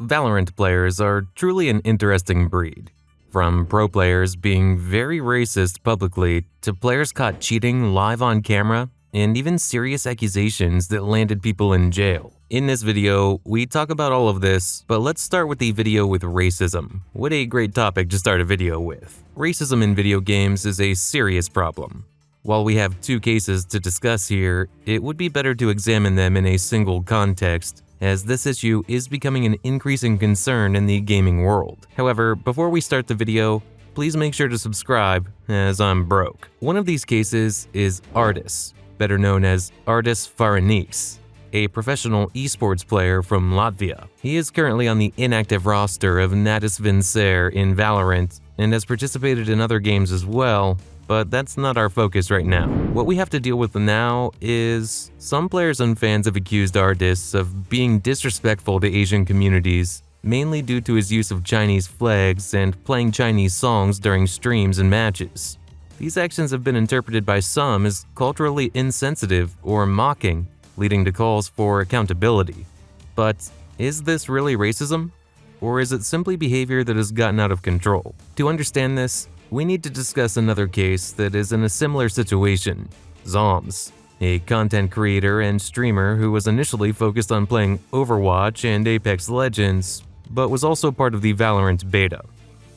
Valorant players are truly an interesting breed. From pro players being very racist publicly to players caught cheating live on camera, and even serious accusations that landed people in jail. In this video, we talk about all of this, but let's start with the video with racism. What a great topic to start a video with. Racism in video games is a serious problem. While we have two cases to discuss here, it would be better to examine them in a single context, as this issue is becoming an increasing concern in the gaming world. However, before we start the video, please make sure to subscribe, as I'm broke. One of these cases is Artis, better known as Artis Faranis, a professional esports player from Latvia. He is currently on the inactive roster of Natus Vincere in Valorant and has participated in other games as well, but that's not our focus right now. What we have to deal with now is some players and fans have accused Artis of being disrespectful to Asian communities, mainly due to his use of Chinese flags and playing Chinese songs during streams and matches. These actions have been interpreted by some as culturally insensitive or mocking, leading to calls for accountability. But is this really racism? Or is it simply behavior that has gotten out of control? To understand this, we need to discuss another case that is in a similar situation, Zombs, a content creator and streamer who was initially focused on playing Overwatch and Apex Legends, but was also part of the Valorant beta.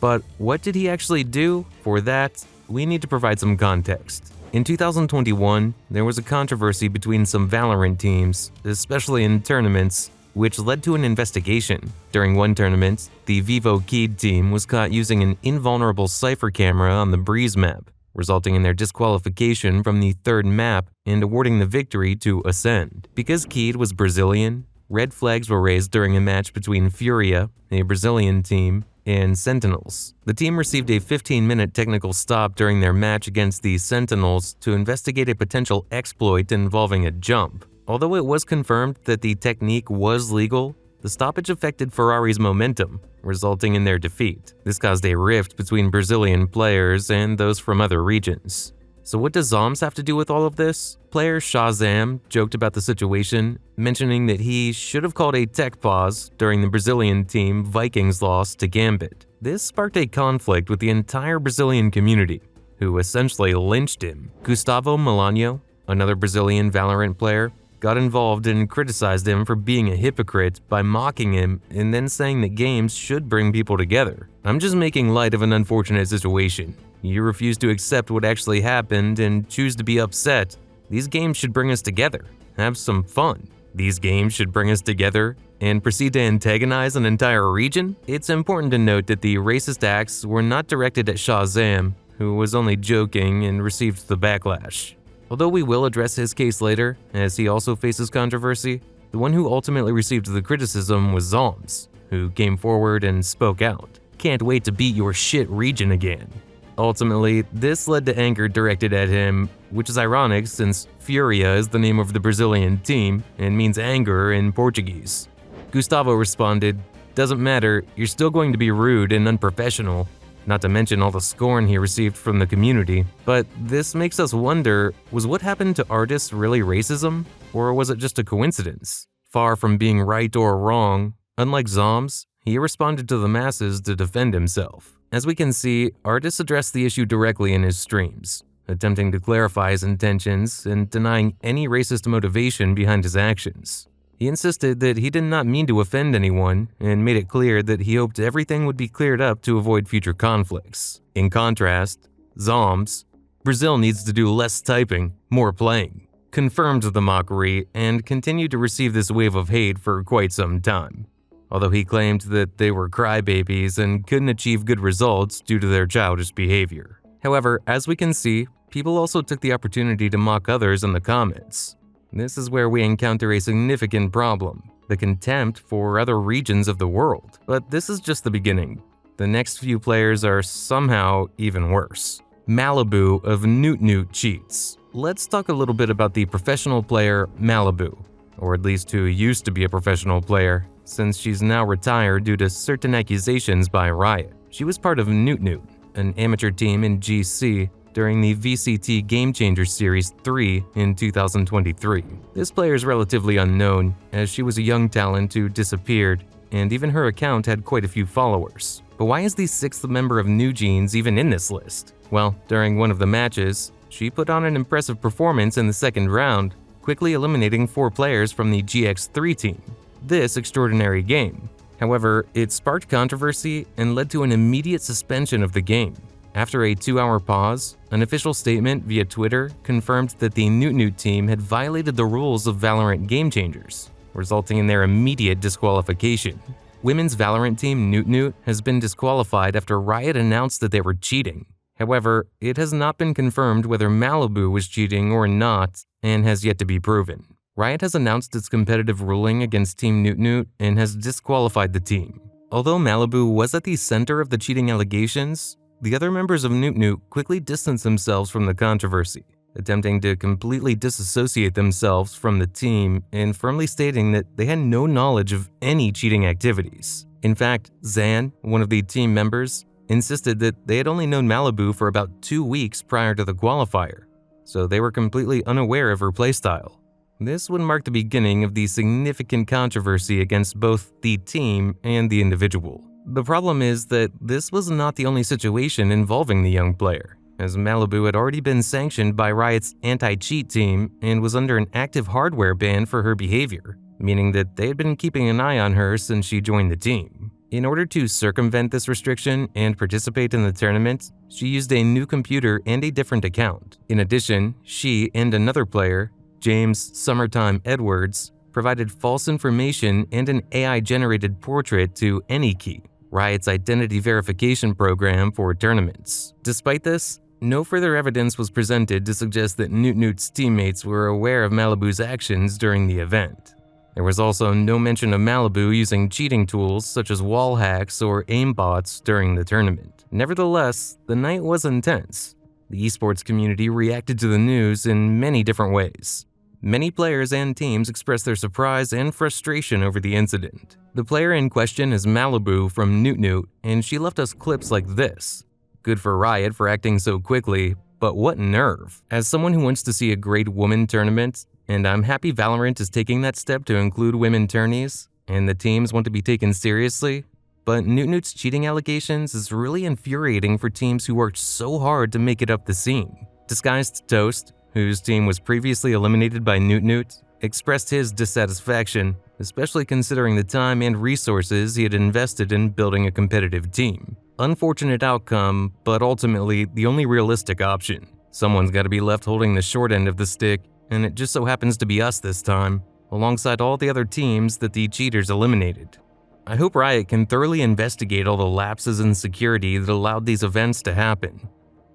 But what did he actually do? For that, we need to provide some context. In 2021, there was a controversy between some Valorant teams, especially in tournaments, which led to an investigation. During one tournament, the Vivo Keyed team was caught using an invulnerable cipher camera on the Breeze map, resulting in their disqualification from the third map and awarding the victory to Ascend. Because Keyed was Brazilian, red flags were raised during a match between Furia, a Brazilian team, and Sentinels. The team received a 15-minute technical stop during their match against the Sentinels to investigate a potential exploit involving a jump. Although it was confirmed that the technique was legal, the stoppage affected Ferrari's momentum, resulting in their defeat. This caused a rift between Brazilian players and those from other regions. So what does Zombs have to do with all of this? Player Shahzam joked about the situation, mentioning that he should have called a tech pause during the Brazilian team Vikings loss to Gambit. This sparked a conflict with the entire Brazilian community, who essentially lynched him. Gustavo Milano, another Brazilian Valorant player, got involved and criticized him for being a hypocrite by mocking him and then saying that games should bring people together. I'm just making light of an unfortunate situation. You refuse to accept what actually happened and choose to be upset. These games should bring us together. Have some fun. These games should bring us together and proceed to antagonize an entire region? It's important to note that the racist acts were not directed at Shahzam, who was only joking and received the backlash. Although we will address his case later, as he also faces controversy, the one who ultimately received the criticism was Zombs, who came forward and spoke out. Can't wait to beat your shit region again. Ultimately, this led to anger directed at him, which is ironic since Furia is the name of the Brazilian team and means anger in Portuguese. Gustavo responded, "Doesn't matter, you're still going to be rude and unprofessional," not to mention all the scorn he received from the community. But this makes us wonder, was what happened to Artis really racism? Or was it just a coincidence? Far from being right or wrong, unlike Zombs, he responded to the masses to defend himself. As we can see, Artis addressed the issue directly in his streams, attempting to clarify his intentions and denying any racist motivation behind his actions. He insisted that he did not mean to offend anyone and made it clear that he hoped everything would be cleared up to avoid future conflicts. In contrast, Zombs, Brazil needs to do less typing, more playing, confirmed the mockery and continued to receive this wave of hate for quite some time, although he claimed that they were crybabies and couldn't achieve good results due to their childish behavior. However, as we can see, people also took the opportunity to mock others in the comments. This is where we encounter a significant problem, the contempt for other regions of the world. But this is just the beginning. The next few players are somehow even worse. Malibu of Newt Newt cheats. Let's talk a little bit about the professional player Malibu, or at least who used to be a professional player, since she's now retired due to certain accusations by Riot. She was part of Newt Newt, an amateur team in GC, during the VCT Game Changer Series 3 in 2023. This player is relatively unknown, as she was a young talent who disappeared, and even her account had quite a few followers. But why is the 6th member of New Jeans even in this list? Well, during one of the matches, she put on an impressive performance in the second round, quickly eliminating 4 players from the GX3 team. This extraordinary game. However, it sparked controversy and led to an immediate suspension of the game. After a 2-hour pause, an official statement via Twitter confirmed that the Newt team had violated the rules of Valorant Game Changers, resulting in their immediate disqualification. Women's Valorant team Newt has been disqualified after Riot announced that they were cheating. However, it has not been confirmed whether Malibu was cheating or not and has yet to be proven. Riot has announced its competitive ruling against Team Newt and has disqualified the team. Although Malibu was at the center of the cheating allegations, the other members of Newt quickly distanced themselves from the controversy, attempting to completely disassociate themselves from the team and firmly stating that they had no knowledge of any cheating activities. In fact, Zan, one of the team members, insisted that they had only known Malibu for about 2 weeks prior to the qualifier, so they were completely unaware of her playstyle. This would mark the beginning of the significant controversy against both the team and the individual. The problem is that this was not the only situation involving the young player, as Malibu had already been sanctioned by Riot's anti-cheat team and was under an active hardware ban for her behavior, meaning that they had been keeping an eye on her since she joined the team. In order to circumvent this restriction and participate in the tournament, she used a new computer and a different account. In addition, she and another player, James Summertime Edwards, provided false information and an AI-generated portrait to AnyKey, Riot's identity verification program for tournaments. Despite this, no further evidence was presented to suggest that Newt's teammates were aware of Malibu's actions during the event. There was also no mention of Malibu using cheating tools such as wall hacks or aimbots during the tournament. Nevertheless, the night was intense. The esports community reacted to the news in many different ways. Many players and teams expressed their surprise and frustration over the incident. The player in question is Malibu from Newt, and she left us clips like this. Good for Riot for acting so quickly, but what nerve. As someone who wants to see a great women tournament, and I'm happy Valorant is taking that step to include women tourneys, and the teams want to be taken seriously, but Newt's cheating allegations is really infuriating for teams who worked so hard to make it up the scene. Disguised Toast, whose team was previously eliminated by Newt, expressed his dissatisfaction, especially considering the time and resources he had invested in building a competitive team. Unfortunate outcome, but ultimately the only realistic option. Someone's got to be left holding the short end of the stick, and it just so happens to be us this time, alongside all the other teams that the cheaters eliminated. I hope Riot can thoroughly investigate all the lapses in security that allowed these events to happen.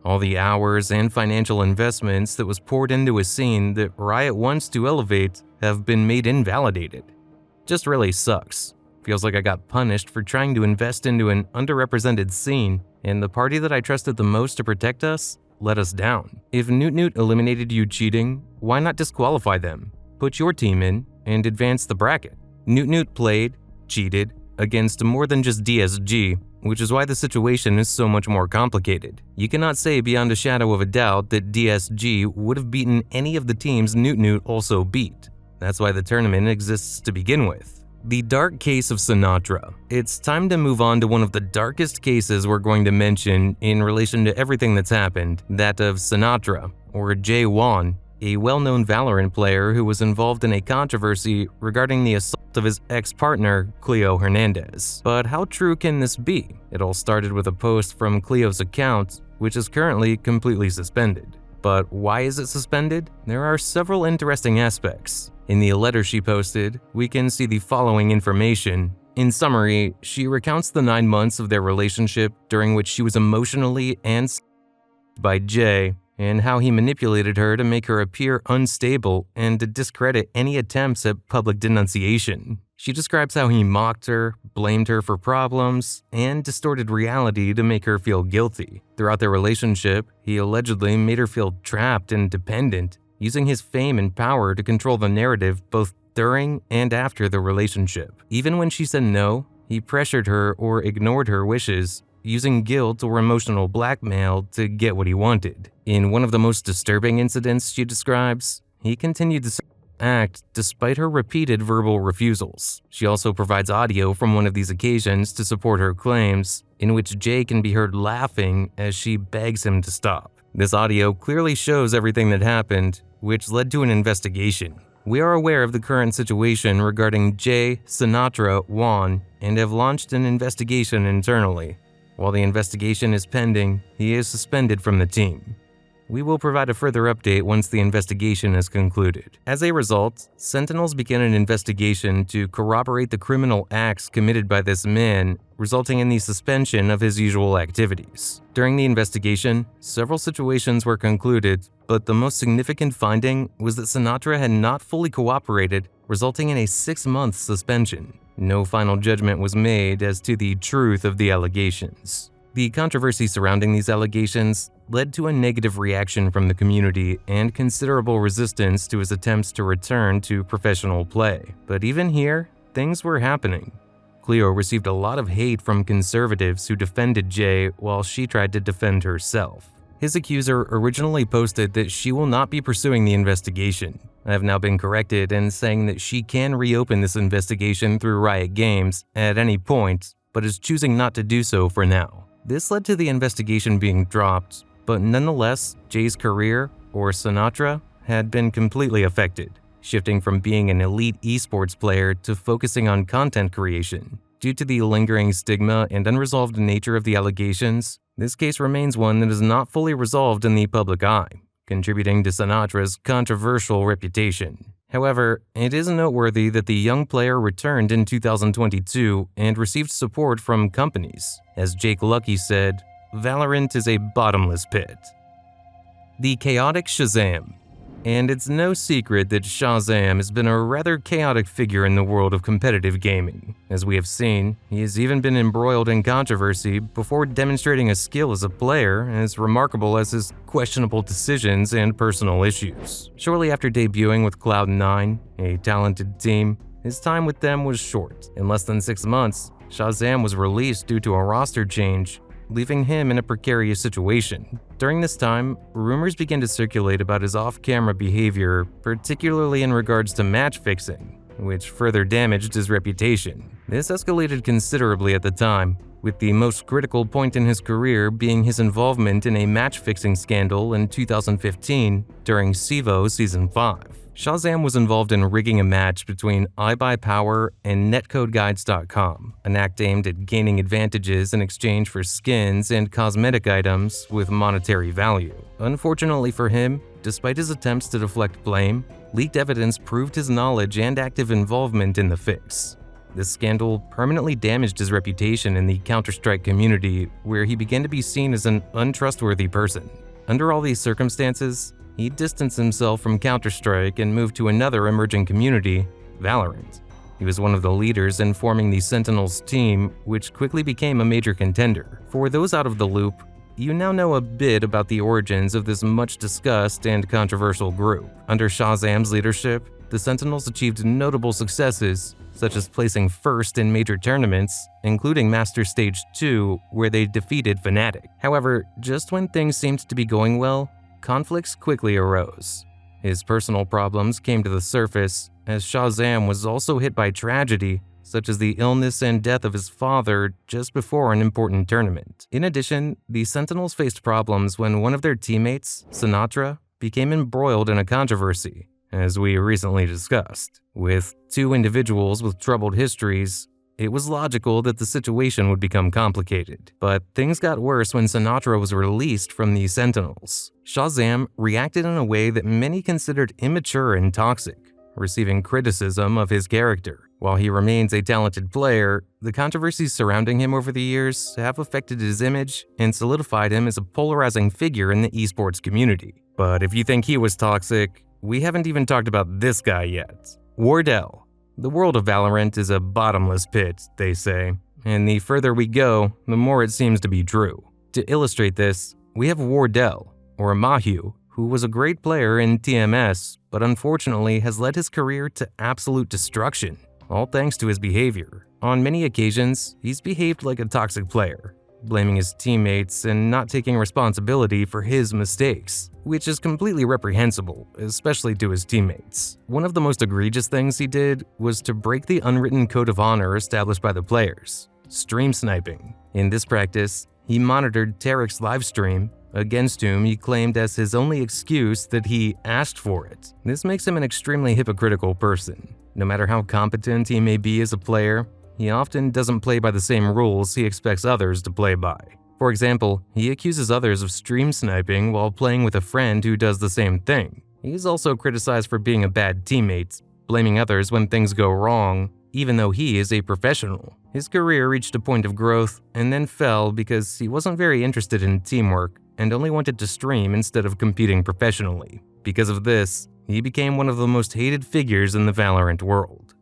All the hours and financial investments that was poured into a scene that Riot wants to elevate have been made invalidated. Just really sucks. Feels like I got punished for trying to invest into an underrepresented scene, and the party that I trusted the most to protect us let us down. If Newt eliminated you cheating, why not disqualify them? Put your team in and advance the bracket. Newt played, cheated, against more than just DSG, which is why the situation is so much more complicated. You cannot say beyond a shadow of a doubt that DSG would have beaten any of the teams Newt also beat. That's why the tournament exists to begin with. The dark case of Sinatraa. It's time to move on to one of the darkest cases we're going to mention in relation to everything that's happened, that of Sinatraa, or Jay Wan, a well-known Valorant player who was involved in a controversy regarding the assault of his ex-partner, Cleo Hernandez. But how true can this be? It all started with a post from Cleo's account, which is currently completely suspended. But why is it suspended? There are several interesting aspects. In the letter she posted, we can see the following information. In summary, she recounts the 9 months of their relationship during which she was emotionally and by Jay, and how he manipulated her to make her appear unstable and to discredit any attempts at public denunciation. She describes how he mocked her, blamed her for problems, and distorted reality to make her feel guilty. Throughout their relationship, he allegedly made her feel trapped and dependent, using his fame and power to control the narrative both during and after the relationship. Even when she said no, he pressured her or ignored her wishes, using guilt or emotional blackmail to get what he wanted. In one of the most disturbing incidents she describes, he continued to say, act despite her repeated verbal refusals. She also provides audio from one of these occasions to support her claims, in which Jay can be heard laughing as she begs him to stop. This audio clearly shows everything that happened, which led to an investigation. We are aware of the current situation regarding Jay, Sinatraa, Juan, and have launched an investigation internally. While the investigation is pending, he is suspended from the team. We will provide a further update once the investigation is concluded. As a result, Sentinels began an investigation to corroborate the criminal acts committed by this man, resulting in the suspension of his usual activities. During the investigation, several situations were concluded, but the most significant finding was that Sinatraa had not fully cooperated, resulting in a 6-month suspension. No final judgment was made as to the truth of the allegations. The controversy surrounding these allegations led to a negative reaction from the community and considerable resistance to his attempts to return to professional play. But even here, things were happening. Cleo received a lot of hate from conservatives who defended Jay while she tried to defend herself. His accuser originally posted that she will not be pursuing the investigation. I have now been corrected and saying that she can reopen this investigation through Riot Games at any point, but is choosing not to do so for now. This led to the investigation being dropped, but nonetheless, Jay's career, or Sinatraa, had been completely affected, shifting from being an elite esports player to focusing on content creation. Due to the lingering stigma and unresolved nature of the allegations, this case remains one that is not fully resolved in the public eye, contributing to Sinatraa's controversial reputation. However, it is noteworthy that the young player returned in 2022 and received support from companies. As Jake Lucky said, "Valorant is a bottomless pit." The chaotic Shahzam. And it's no secret that Shahzam has been a rather chaotic figure in the world of competitive gaming. As we have seen, he has even been embroiled in controversy before demonstrating a skill as a player as remarkable as his questionable decisions and personal issues. Shortly after debuting with Cloud9, a talented team, his time with them was short. In less than 6 months, Shahzam was released due to a roster change, leaving him in a precarious situation. During this time, rumors began to circulate about his off-camera behavior, particularly in regards to match fixing, which further damaged his reputation. This escalated considerably at the time, with the most critical point in his career being his involvement in a match-fixing scandal in 2015 during CEVO Season 5. Shahzam was involved in rigging a match between iBuyPower and netcodeguides.com, an act aimed at gaining advantages in exchange for skins and cosmetic items with monetary value. Unfortunately for him, despite his attempts to deflect blame, leaked evidence proved his knowledge and active involvement in the fix. This scandal permanently damaged his reputation in the Counter-Strike community, where he began to be seen as an untrustworthy person. Under all these circumstances, he distanced himself from Counter-Strike and moved to another emerging community, Valorant. He was one of the leaders in forming the Sentinels team, which quickly became a major contender. For those out of the loop, you now know a bit about the origins of this much-discussed and controversial group. Under Shahzam's leadership, the Sentinels achieved notable successes, such as placing first in major tournaments, including Master Stage 2, where they defeated Fnatic. However, just when things seemed to be going well, conflicts quickly arose. His personal problems came to the surface, as Shahzam was also hit by tragedy, such as the illness and death of his father just before an important tournament. In addition, the Sentinels faced problems when one of their teammates, Sinatraa, became embroiled in a controversy, as we recently discussed. With two individuals with troubled histories, it was logical that the situation would become complicated. But things got worse when Sinatraa was released from the Sentinels. Shahzam reacted in a way that many considered immature and toxic, receiving criticism of his character. While he remains a talented player, the controversies surrounding him over the years have affected his image and solidified him as a polarizing figure in the esports community. But if you think he was toxic, we haven't even talked about this guy yet. Wardell. The world of Valorant is a bottomless pit, they say, and the further we go, the more it seems to be true. To illustrate this, we have Wardell, or Mahu, who was a great player in TMS, but unfortunately has led his career to absolute destruction, all thanks to his behavior. On many occasions, he's behaved like a toxic player, blaming his teammates and not taking responsibility for his mistakes, which is completely reprehensible, especially to his teammates. One of the most egregious things he did was to break the unwritten code of honor established by the players: stream sniping. In this practice, he monitored Tarek's livestream, against whom he claimed as his only excuse that he asked for it. This makes him an extremely hypocritical person. No matter how competent he may be as a player, he often doesn't play by the same rules he expects others to play by. For example, he accuses others of stream sniping while playing with a friend who does the same thing. He's also criticized for being a bad teammate, blaming others when things go wrong, even though he is a professional. His career reached a point of growth and then fell because he wasn't very interested in teamwork and only wanted to stream instead of competing professionally. Because of this, he became one of the most hated figures in the Valorant world.